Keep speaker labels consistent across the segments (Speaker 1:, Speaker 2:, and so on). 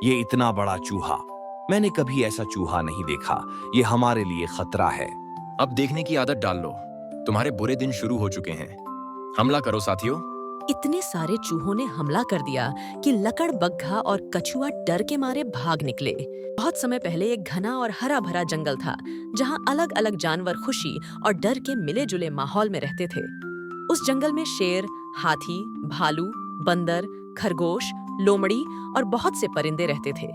Speaker 1: ये इतना बड़ा चूहा, मैंने कभी ऐसा चूहा नहीं देखा। ये हमारे लिए खतरा है।
Speaker 2: अब देखने की आदत डाल लो। तुम्हारे बुरे दिन शुरू हो चुके हैं। हमला करो साथियों।
Speaker 3: इतने सारे चूहों ने हमला कर दिया कि लकड़बग्घा और कछुआ डर के मारे भाग निकले। बहुत समय पहले एक घना और हरा भरा जंगल था, जहां अलग अलग जानवर खुशी और डर के मिले जुले माहौल में रहते थे। उस जंगल में शेर, हाथी, भालू, बंदर, खरगोश, लोमड़ी और बहुत से परिंदे रहते थे।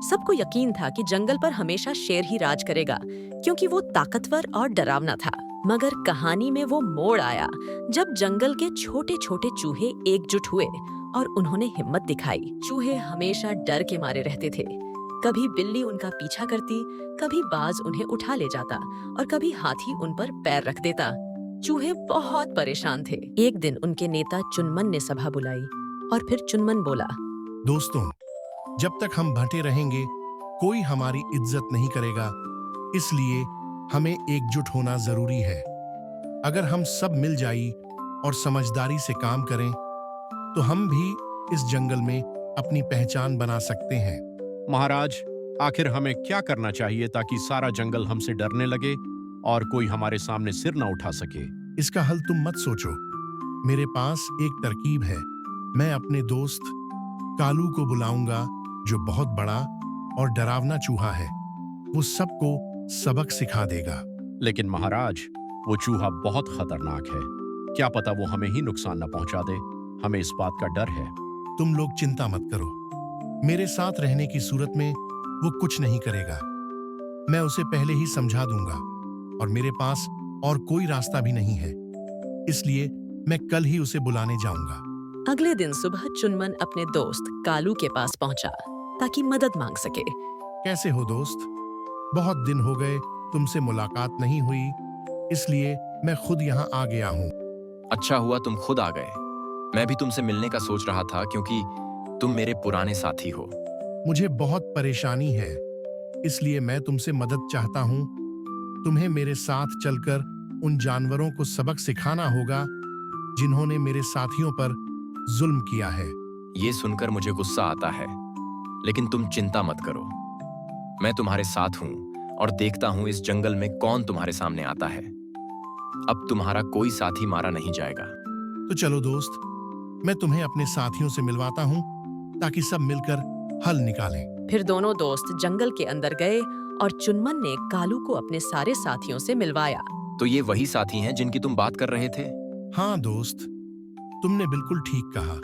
Speaker 3: सबको यकीन था कि जंगल पर हमेशा शेर ही राज करेगा, क्योंकि वो ताकतवर और डरावना था। मगर कहानी में वो मोड़ आया जब जंगल के छोटे छोटे चूहे एकजुट हुए और उन्होंने हिम्मत दिखाई। चूहे हमेशा डर के मारे रहते थे। कभी बिल्ली उनका पीछा करती, कभी बाज उन्हें उठा ले जाता और कभी हाथी उन पर पैर रख देता। चूहे बहुत परेशान थे। एक दिन उनके नेता चुनमन ने सभा बुलाई और फिर चुनमन बोला,
Speaker 4: दोस्तों, जब तक हम बंटे रहेंगे कोई हमारी इज्जत नहीं करेगा, इसलिए हमें एकजुट होना जरूरी है। अगर हम सब मिल जाई और समझदारी से काम करें तो हम भी इस जंगल में अपनी पहचान बना सकते हैं।
Speaker 5: महाराज, आखिर हमें क्या करना चाहिए ताकि सारा जंगल हमसे डरने लगे और कोई हमारे सामने सिर न उठा सके?
Speaker 4: इसका हल तुम मत सोचो, मेरे पास एक तरकीब है। मैं अपने दोस्त कालू को बुलाऊंगा, जो बहुत बड़ा और डरावना चूहा है। वो सबको सबक सिखा देगा।
Speaker 5: लेकिन महाराज, वो चूहा बहुत खतरनाक है। क्या पता वो हमें ही नुकसान न पहुंचा दे। हमें इस बात का डर है।
Speaker 4: तुम लोग चिंता मत करो, मेरे साथ रहने की सूरत में वो कुछ नहीं करेगा। मैं उसे पहले ही समझा दूंगा और मेरे पास और कोई रास्ता भी नहीं है, इसलिए मैं कल ही उसे बुलाने जाऊंगा।
Speaker 3: अगले दिन सुबह चुनमन अपने दोस्त कालू के पास पहुंचा ताकि मदद मांग सके।
Speaker 4: कैसे हो दोस्त? बहुत दिन हो गए, तुमसे मुलाकात नहीं हुई, इसलिए मैं खुद यहाँ आ गया हूँ।
Speaker 2: अच्छा हुआ तुम खुद आ गए। मैं भी तुमसे मिलने का सोच रहा था, क्योंकि तुम मेरे पुराने साथी हो।
Speaker 4: मुझे बहुत परेशानी है, इसलिए मैं तुमसे मदद चाहता हूँ। तुम्हें मेरे साथ चलकर उन जानवरों को सबक सिखाना होगा जिन्होंने मेरे साथियों पर जुल्म किया है।
Speaker 2: ये सुनकर मुझे गुस्सा आता है, लेकिन तुम चिंता मत करो। मैं तुम्हारे साथ हूं और देखता हूं इस जंगल में कौन तुम्हारे सामने आता है। अब तुम्हारा कोई साथी मारा नहीं जाएगा।
Speaker 4: तो चलो दोस्त, मैं तुम्हें अपने साथियों से मिलवाता हूँ ताकि सब मिलकर हल निकालें।
Speaker 3: फिर दोनों दोस्त जंगल के अंदर गए और चुनमन ने कालू को अपने सारे साथियों से मिलवाया।
Speaker 2: तो ये वही साथी हैं जिनकी तुम बात कर रहे थे?
Speaker 4: हाँ दोस्त, तुमने बिल्कुल ठीक कहा।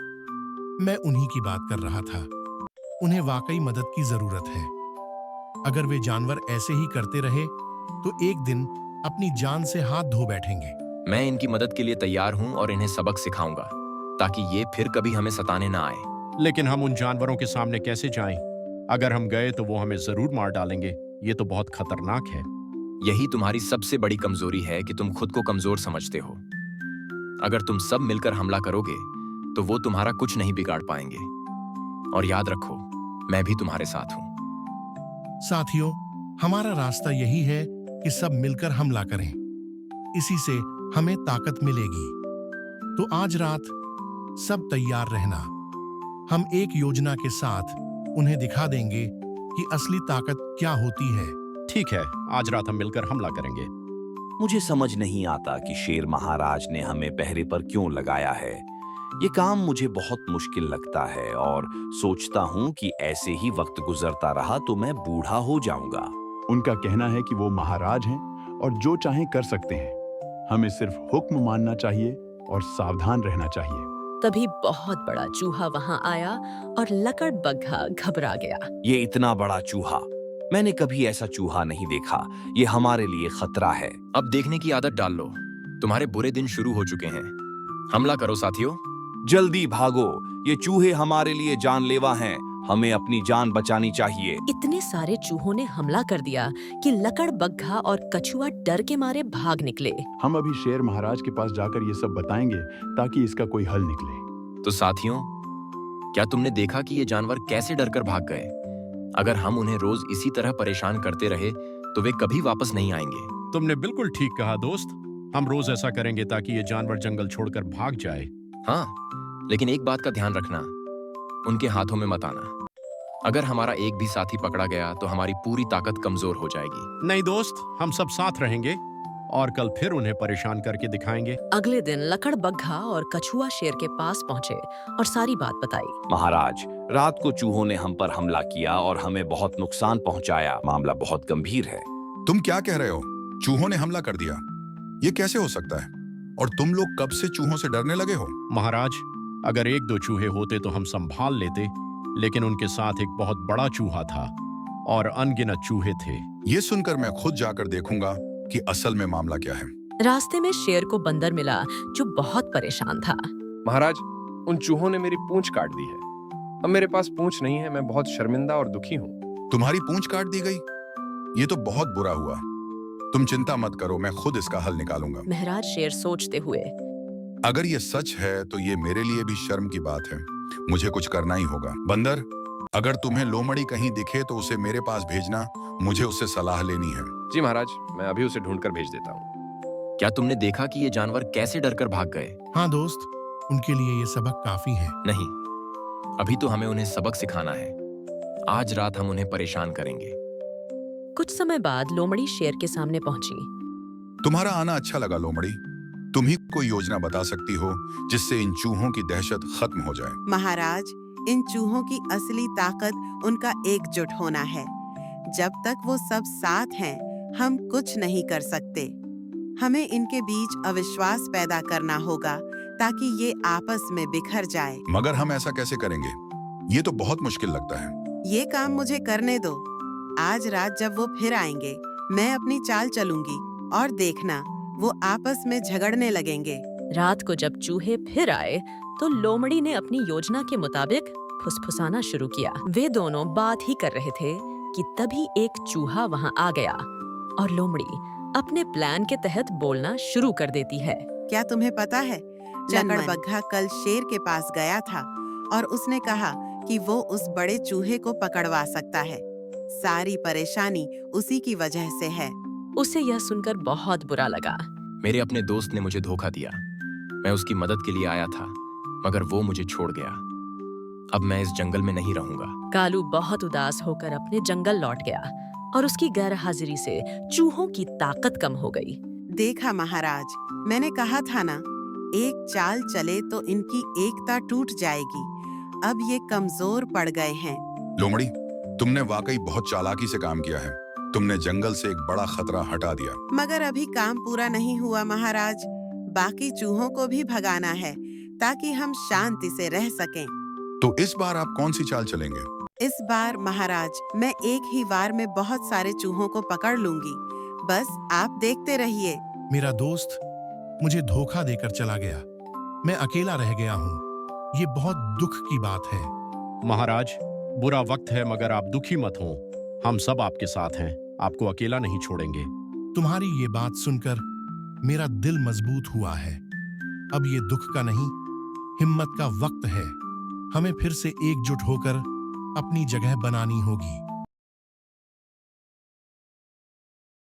Speaker 4: मैं उन्हीं की बात कर रहा था। उन्हें वाकई मदद की जरूरत है। अगर वे जानवर ऐसे ही करते रहे तो एक दिन अपनी जान से हाथ धो बैठेंगे।
Speaker 2: मैं इनकी मदद के लिए तैयार हूं और इन्हें सबक सिखाऊंगा ताकि ये फिर कभी हमें सताने ना आए।
Speaker 5: लेकिन हम उन जानवरों के सामने कैसे जाएं? अगर हम गए तो वो हमें जरूर मार डालेंगे। ये तो बहुत खतरनाक है।
Speaker 2: यही तुम्हारी सबसे बड़ी कमजोरी है कि तुम खुद को कमजोर समझते हो। अगर तुम सब मिलकर हमला करोगे तो वो तुम्हारा कुछ नहीं बिगाड़ पाएंगे। और याद रखो, मैं भी तुम्हारे साथ हूं।
Speaker 4: साथियों, हमारा रास्ता यही है कि सब मिलकर हमला करें। इसी से हमें ताकत मिलेगी। तो आज रात सब तैयार रहना। हम एक योजना के साथ उन्हें दिखा देंगे कि असली ताकत क्या होती है।
Speaker 5: ठीक है, आज रात हम मिलकर हमला करेंगे।
Speaker 1: मुझे समझ नहीं आता कि शेर महाराज ने हमें पहरे पर क्यों लगाया है। ये काम मुझे बहुत मुश्किल लगता है और सोचता हूँ कि ऐसे ही वक्त गुजरता रहा तो मैं बूढ़ा हो जाऊंगा।
Speaker 6: उनका कहना है कि वो महाराज हैं और जो चाहें कर सकते हैं। हमें सिर्फ हुक्म मानना चाहिए और सावधान रहना चाहिए।
Speaker 3: तभी बहुत बड़ा चूहा वहां आया और लकड़बग्घा घबरा गया।
Speaker 1: ये इतना बड़ा चूहा, मैंने कभी ऐसा चूहा नहीं देखा। ये हमारे लिए खतरा है।
Speaker 2: अब देखने की आदत डाल लो। तुम्हारे बुरे दिन शुरू हो चुके हैं। हमला करो साथियों।
Speaker 1: जल्दी भागो, ये चूहे हमारे लिए जानलेवा हैं। हमें अपनी जान बचानी चाहिए।
Speaker 3: इतने सारे चूहों ने हमला कर दिया कि लकड़बग्घा और कछुआ डर के मारे भाग निकले।
Speaker 6: हम अभी शेर महाराज के पास जाकर ये सब बताएंगे ताकि इसका कोई हल निकले।
Speaker 2: तो साथियों, क्या तुमने देखा कि ये जानवर कैसे डरकर भाग गए? अगर हम उन्हें रोज इसी तरह परेशान करते रहे तो वे कभी वापस नहीं आएंगे।
Speaker 5: तुमने बिल्कुल ठीक कहा दोस्त। हम रोज ऐसा करेंगे ताकि ये जानवर जंगल छोड़कर भाग जाए।
Speaker 2: हाँ, लेकिन एक बात का ध्यान रखना, उनके हाथों में मत आना। अगर हमारा एक भी साथी पकड़ा गया तो हमारी पूरी ताकत कमजोर हो जाएगी।
Speaker 5: नहीं दोस्त, हम सब साथ रहेंगे और कल फिर उन्हें परेशान करके दिखाएंगे।
Speaker 3: अगले दिन लकड़बग्घा और कछुआ शेर के पास पहुंचे और सारी बात बताई।
Speaker 1: महाराज, रात को चूहों ने हम पर हमला किया और हमें बहुत नुकसान पहुंचाया। मामला बहुत गंभीर है।
Speaker 7: तुम क्या कह रहे हो? चूहों ने हमला कर दिया? ये कैसे हो सकता है? और तुम लोग कब से चूहों से डरने लगे हो?
Speaker 5: महाराज, अगर एक दो चूहे होते तो हम संभाल लेते, लेकिन उनके साथ एक बहुत बड़ा चूहा था और अनगिनत चूहे थे।
Speaker 7: ये सुनकर मैं खुद जाकर देखूंगा कि असल में मामला क्या है।
Speaker 3: रास्ते में शेर को बंदर मिला जो बहुत परेशान था।
Speaker 8: महाराज, उन चूहों ने मेरी पूंछ काट दी है। अब मेरे पास पूंछ नहीं है। मैं बहुत शर्मिंदा और दुखी हूँ।
Speaker 7: तुम्हारी पूंछ काट दी गई? ये तो बहुत बुरा हुआ। तुम चिंता मत करो, मैं खुद इसका हल निकालूंगा।
Speaker 3: महाराज शेर सोचते हुए,
Speaker 7: अगर ये सच है तो ये मेरे लिए भी शर्म की बात है। मुझे कुछ करना ही होगा। बंदर, अगर तुम्हें लोमड़ी कहीं दिखे तो उसे मेरे पास भेजना। मुझे उससे सलाह लेनी है।
Speaker 8: जी महाराज, मैं अभी उसे ढूंढकर भेज देता हूँ।
Speaker 2: क्या तुमने देखा कि ये जानवर कैसे डरकर भाग गए?
Speaker 4: हाँ दोस्त, उनके लिए ये सबक काफी है।
Speaker 2: नहीं, अभी तो हमें उन्हें सबक सिखाना है। आज रात हम उन्हें परेशान करेंगे।
Speaker 3: कुछ समय बाद लोमड़ी शेर के सामने पहुंची।
Speaker 7: तुम्हारा आना अच्छा लगा लोमड़ी। तुम ही कोई योजना बता सकती हो जिससे इन चूहों की दहशत खत्म हो जाए।
Speaker 9: महाराज, इन चूहों की असली ताकत उनका एकजुट होना है। जब तक वो सब साथ हैं, हम कुछ नहीं कर सकते। हमें इनके बीच अविश्वास पैदा करना होगा ताकि ये आपस में बिखर जाए।
Speaker 7: मगर हम ऐसा कैसे करेंगे? ये तो बहुत मुश्किल लगता है।
Speaker 9: ये काम मुझे करने दो। आज रात जब वो फिर आएंगे, मैं अपनी चाल चलूंगी और देखना, वो आपस में झगड़ने लगेंगे।
Speaker 3: रात को जब चूहे फिर आए तो लोमड़ी ने अपनी योजना के मुताबिक फुसफुसाना शुरू किया। वे दोनों बात ही कर रहे थे कि तभी एक चूहा वहां आ गया और लोमड़ी अपने प्लान के तहत बोलना शुरू कर देती है।
Speaker 9: क्या तुम्हें पता है, लकड़बग्घा कल शेर के पास गया था और उसने कहा कि वो उस बड़े चूहे को पकड़वा सकता है। सारी परेशानी उसी की वजह से है।
Speaker 3: उसे यह सुनकर बहुत बुरा लगा।
Speaker 2: मेरे अपने दोस्त ने मुझे धोखा दिया। मैं उसकी मदद के लिए आया था, मगर वो मुझे छोड़ गया। अब मैं इस जंगल में नहीं रहूंगा।
Speaker 3: कालू बहुत उदास होकर अपने जंगल लौट गया और उसकी गैरहाजिरी से चूहों की ताकत कम हो गई।
Speaker 9: देखा महाराज, मैंने कहा था ना, एक चाल चले तो इनकी एकता टूट जाएगी। अब ये कमजोर पड़ गए हैं।
Speaker 7: लोमड़ी, तुमने वाकई बहुत चालाकी से काम किया है। तुमने जंगल से एक बड़ा खतरा हटा दिया।
Speaker 9: मगर अभी काम पूरा नहीं हुआ महाराज। बाकी चूहों को भी भगाना है ताकि हम शांति से रह सकें।
Speaker 7: तो इस बार आप कौन सी चाल चलेंगे?
Speaker 9: इस बार महाराज, मैं एक ही वार में बहुत सारे चूहों को पकड़ लूंगी। बस आप देखते रहिए।
Speaker 4: मेरा दोस्त मुझे धोखा देकर चला गया। मैं अकेला रह गया हूँ। ये बहुत दुख की बात है।
Speaker 5: महाराज, बुरा वक्त है, मगर आप दुखी मत हो। हम सब आपके साथ हैं। आपको अकेला नहीं छोड़ेंगे।
Speaker 4: तुम्हारी ये बात सुनकर मेरा दिल मजबूत हुआ है। अब ये दुख का नहीं, हिम्मत का वक्त है। हमें फिर से एकजुट होकर अपनी जगह बनानी होगी।